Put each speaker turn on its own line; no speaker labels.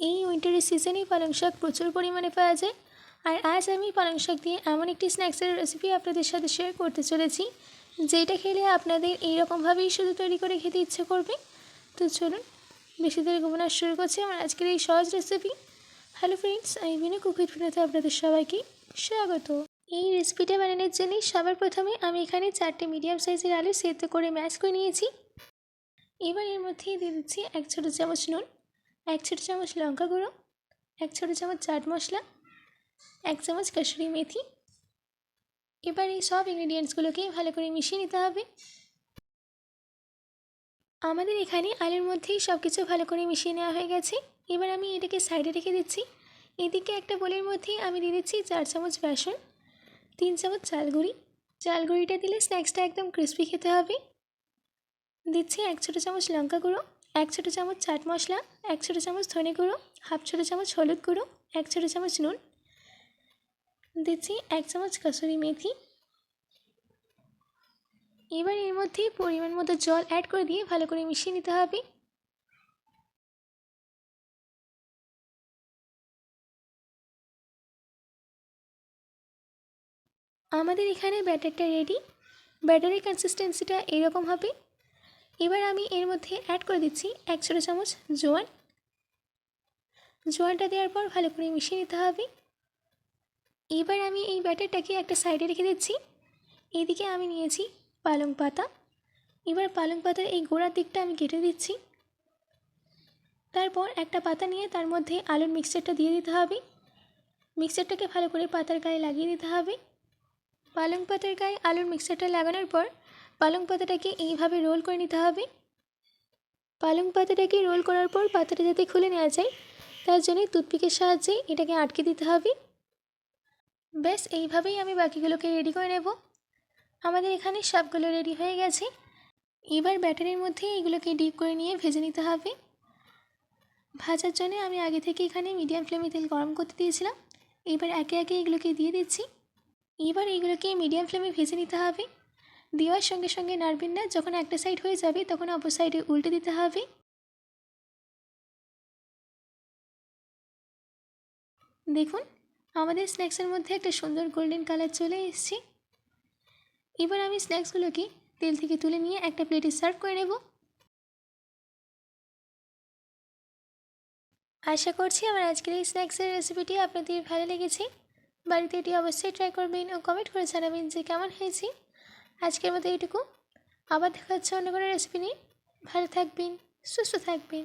এই উইন্টারের সিজনেই পালং শাক প্রচুর পরিমাণে পাওয়া যায়। আর আজ আমি পালং শাক দিয়ে এমন একটি স্ন্যাক্সের রেসিপি আপনাদের সাথে শেয়ার করতে চলেছি, যেটা খেলে আপনাদের এইরকমভাবেই শুধু তৈরি করে খেতে ইচ্ছে করবে। তো চলুন বেশি দেরি করব না, শুরু করছি আমার আজকের এই সহজ রেসিপি। হ্যালো ফ্রেন্ডস, আমি বিনু কুক উইথ বিনুতে আপনাদের সবাইকে স্বাগত। এই রেসিপিটা বানানোর জন্য সবার প্রথমে আমি এখানে 4টে মিডিয়াম সাইজের আলু সেদ্ধ করে ম্যাশ করে নিয়েছি। এবার এর মধ্যেই দিয়ে দিচ্ছি 1 ছোটো চামচ নুন, 1 ছোটো চামচ লঙ্কা গুঁড়ো, 1 ছোটো চামচ চাট মশলা, 1 চামচ কসুরি মেথি। এবার এই সব ইনগ্রিডিয়েন্টসগুলোকে ভালো করে মিশিয়ে নিতে হবে। আমাদের এখানে আলুর মধ্যেই সব কিছু ভালো করে মিশিয়ে নেওয়া হয়ে গেছে। এবার আমি এটাকে সাইডে রেখে দিচ্ছি। এদিকে একটা বোলের মধ্যেই আমি দিয়ে দিচ্ছি 4 চামচ বেসন, 3 চামচ চাল গুঁড়ি। চাল গুঁড়িটা দিলে স্ন্যাক্সটা একদম ক্রিস্পি খেতে হবে। দিচ্ছি 1 ছোটো চামচ লঙ্কা গুঁড়ো, 1 ছোটো চামচ চাট মশলা, 1 ছোটো চামচ ধনে গুঁড়ো, হাফ ছোটো চামচ হলুদ গুঁড়ো, 1 ছোটো চামচ নুন। দিচ্ছি 1 চামচ কসুরি মেথি। এবার এর মধ্যে পরিমাণ মতো জল অ্যাড করে দিয়ে ভালো করে মিশিয়ে নিতে হবে। আমাদের এখানে ব্যাটারটা রেডি। ব্যাটারের কনসিস্টেন্সিটা এরকম হবে। এবার আমি এর মধ্যে অ্যাড করে দিচ্ছি 1 ছোটো চামচ জোয়ান। জোয়ানটা দেওয়ার পর ভালো করে মিশিয়ে নিতে হবে। এবার আমি এই ব্যাটারটাকে একটা সাইডে রেখে দিচ্ছি। এদিকে আমি নিয়েছি পালং পাতা। এবার পালং পাতার এই গোড়ার দিকটা আমি কেটে দিচ্ছি। তারপর একটা পাতা নিয়ে তার মধ্যে আলুর মিক্সচারটা দিয়ে দিতে হবে। মিক্সচারটাকে ভালো করে পাতার গায়ে লাগিয়ে দিতে হবে। পালং পাতার গায়ে আলুর মিক্সচারটা লাগানোর পর পালং পাতাটাকে এইভাবে রোল করে নিতে হবে। পালং পাতাটাকে রোল করার পর পাতাটা যাতে খুলে নেওয়া যায় তার জন্য টুথপিকের সাহায্যে এটাকে আটকে দিতে হবে। ব্যাস এইভাবেই আমি বাকিগুলোকে রেডি করে নেব। আমাদের এখানে সবগুলো রেডি হয়ে গেছে। এবার ব্যাটারের মধ্যে এগুলোকে ডিপ করে নিয়ে ভেজে নিতে হবে। ভাজার জন্য আমি আগে থেকে এখানে মিডিয়াম ফ্লেমে তেল গরম করতে দিয়েছিলাম। এবার একে একে এগুলোকে দিয়ে দিচ্ছি। এবার এগুলোকে মিডিয়াম ফ্লেমে ভেজে নিতে হবে। দেওয়ার সঙ্গে সঙ্গে নাড়বেন না, যখন একটা সাইড হয়ে যাবে তখন অপর সাইডে উল্টে দিতে হবে। দেখুন আমাদের স্ন্যাক্সের মধ্যে একটা সুন্দর গোল্ডেন কালার চলে এসেছে। এবার আমি স্ন্যাক্সগুলোকে তেল থেকে তুলে নিয়ে একটা প্লেটে সার্ভ করে নেব। আশা করছি আমার আজকের এই স্ন্যাক্সের রেসিপিটি আপনাদের ভালো লেগেছে। বাড়িতে এটি অবশ্যই ট্রাই করবেন ও কমেন্ট করে জানাবেন যে কেমন হয়েছে। আজকের মতো এইটুকু, আবার দেখা হচ্ছে অন্য কোনো রেসিপি নিয়ে। ভালো থাকবেন, সুস্থ থাকবেন।